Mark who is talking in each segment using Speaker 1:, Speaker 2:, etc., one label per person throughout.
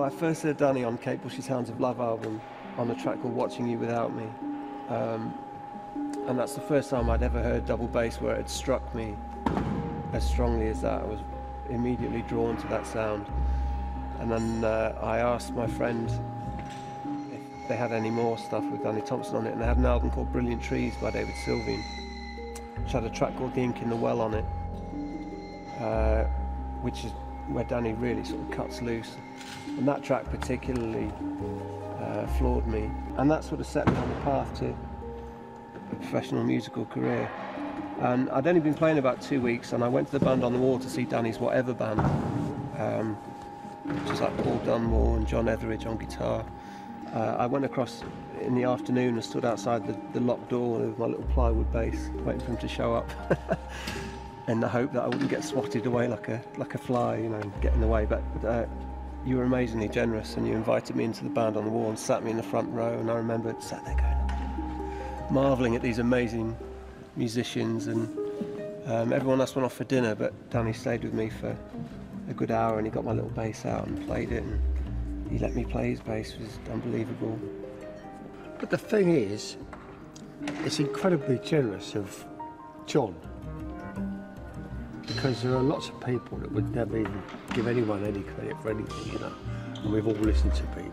Speaker 1: Well, I first heard Danny on Kate Bush's Hounds of Love album on a track called Watching You Without Me. And that's the first time I'd ever heard double bass where it had struck me as strongly as that. I was immediately drawn to that sound. And then I asked my friend if they had any more stuff with Danny Thompson on it, and they had an album called Brilliant Trees by David Sylvian, which had a track called The Ink in the Well on it, which is where Danny really sort of cuts loose. And that track particularly floored me, and that sort of set me on the path to a professional musical career. And I'd only been playing about 2 weeks, and I went to the Band on the Wall to see Danny's Whatever Band, which is like Paul Dunmore and John Etheridge on guitar. I went across in the afternoon and stood outside the locked door with my little plywood bass, waiting for him to show up, in the hope that I wouldn't get swatted away like a fly, you know, and get in the way. But you were amazingly generous, and you invited me into the Band on the Wall and sat me in the front row, and I remember sat there going, marvelling at these amazing musicians, and everyone else went off for dinner, but Danny stayed with me for a good hour, and he got my little bass out and played it, and he let me play his bass. It was unbelievable.
Speaker 2: But the thing is, it's incredibly generous of John, because there are lots of people that would never even give anyone any credit for anything, you know, and we've all listened to people.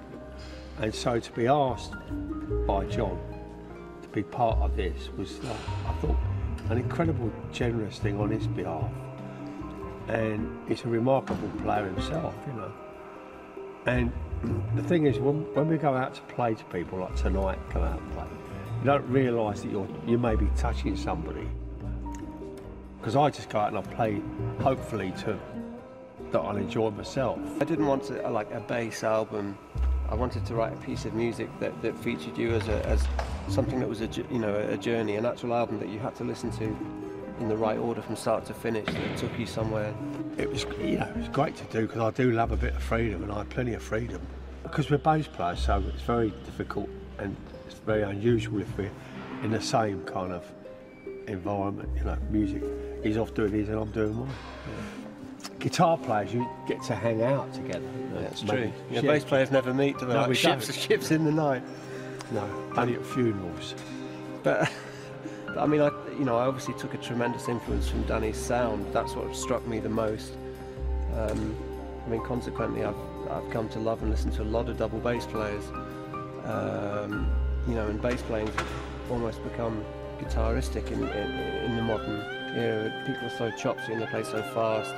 Speaker 2: And so to be asked by John to be part of this was, I thought, an incredible generous thing on his behalf. And he's a remarkable player himself, you know. And the thing is, when we go out to play to people, like tonight, come out and play, you don't realise that you may be touching somebody. Because I just go out and I play, hopefully, that I'll enjoy myself.
Speaker 1: I didn't want to, like a bass album. I wanted to write a piece of music that featured you as something that was a journey, an actual album that you had to listen to in the right order from start to finish, that took you somewhere.
Speaker 2: It was, you know, it was great to do, because I do love a bit of freedom, and I had plenty of freedom. Because we're bass players, so it's very difficult and it's very unusual if we're in the same kind of environment, you know, music. He's off doing his and I'm doing mine. Yeah. Guitar players, you get to hang out together. You know,
Speaker 1: that's true. Yeah, bass players never meet, do they?
Speaker 2: No,
Speaker 1: like ships in the night.
Speaker 2: No, only at funerals.
Speaker 1: But I mean, I obviously took a tremendous influence from Danny's sound. That's what struck me the most. I mean, consequently, I've come to love and listen to a lot of double bass players. You know, and bass playing's almost become guitaristic in the modern era. People are so chopsy and they play so fast,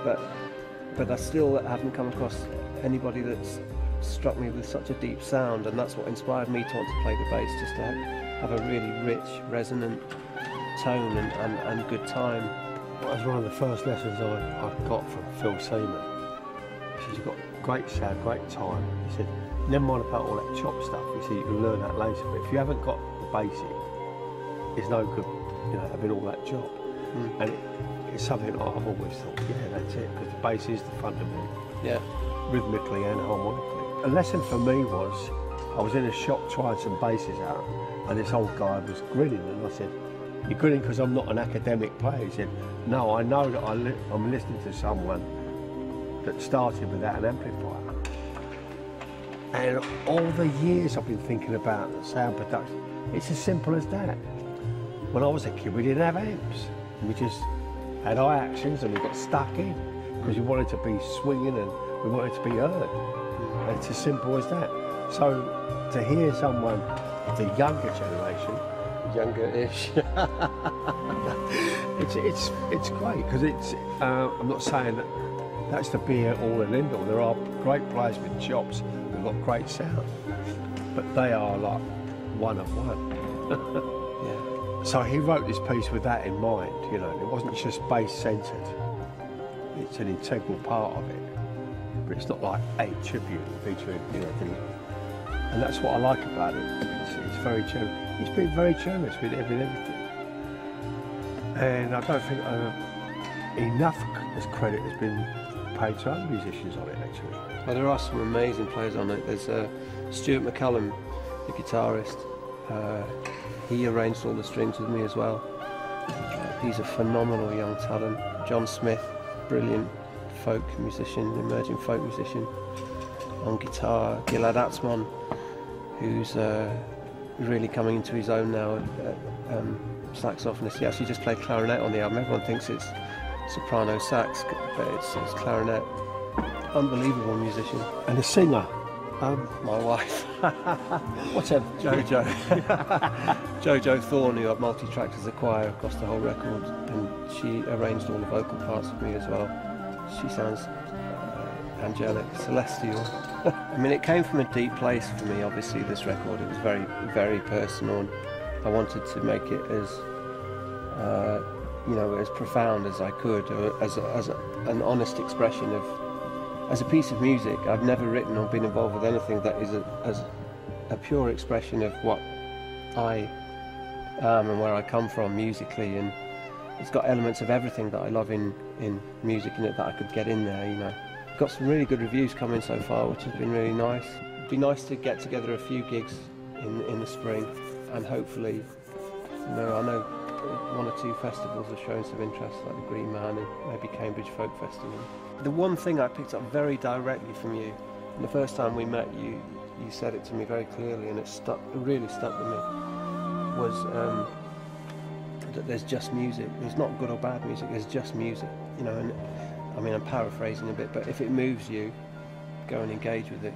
Speaker 1: but I still haven't come across anybody that's struck me with such a deep sound, and that's what inspired me to want to play the bass, just to have a really rich, resonant tone and good time.
Speaker 2: That was one of the first lessons I got from Phil Seaman. He said, you've got great sound, great time. He said, never mind about all that chop stuff. He said, you can learn that later, but if you haven't got the basic, it's no good, you know, having all that job. And it's something I've always thought, yeah, that's it, because the bass is the fundament.
Speaker 1: Yeah.
Speaker 2: Rhythmically and harmonically. A lesson for me was, I was in a shop trying some basses out, and this old guy was grinning, and I said, you're grinning because I'm not an academic player? He said, no, I know that I'm listening to someone that started without an amplifier. And all the years I've been thinking about sound production, it's as simple as that. When I was a kid, we didn't have amps. We just had eye actions and we got stuck in because we wanted to be swinging and we wanted to be heard. And it's as simple as that. So to hear someone of the younger generation,
Speaker 1: younger-ish,
Speaker 2: it's great, because it's. I'm not saying that that's the be-all and end-all. There are great players with chops who've got great sound, but they are like one of one.
Speaker 1: Yeah.
Speaker 2: So he wrote this piece with that in mind, you know. It wasn't just bass-centred. It's an integral part of it, but it's not like a tribute featuring, you know, and that's what I like about it. It's very generous. He's been very generous with everything. And I don't think enough as credit has been paid to other musicians on it, actually.
Speaker 1: Well, there are some amazing players on it. There's Stuart McCallum, the guitarist. He arranged all the strings with me as well. He's a phenomenal young talent. John Smith, brilliant folk musician, emerging folk musician. on guitar, Gilad Atzmon, who's really coming into his own now, saxophonist. He actually just played clarinet on the album. Everyone thinks it's soprano sax, but it's clarinet. Unbelievable musician.
Speaker 2: And a singer.
Speaker 1: My wife.
Speaker 2: What's her?
Speaker 1: Jojo. Jojo Thorne, who I've multi-tracked as a choir across the whole record, and she arranged all the vocal parts for me as well. She sounds angelic, celestial. I mean, it came from a deep place for me, obviously, this record. It was very, very personal, and I wanted to make it as, as profound as I could, as an honest expression of, as a piece of music. I've never written or been involved with anything that is as a pure expression of what I am and where I come from musically, and it's got elements of everything that I love in music in it that I could get in there, Got some really good reviews coming so far, which has been really nice. It'd be nice to get together a few gigs in the spring, and hopefully, I know 1 or 2 festivals are showing some interest, like the Green Man and maybe Cambridge Folk Festival. The one thing I picked up very directly from you, and the first time we met, you said it to me very clearly, and it really stuck with me, was that there's just music. There's not good or bad music, there's just music, and I mean, I'm paraphrasing a bit, but if it moves you, go and engage with it.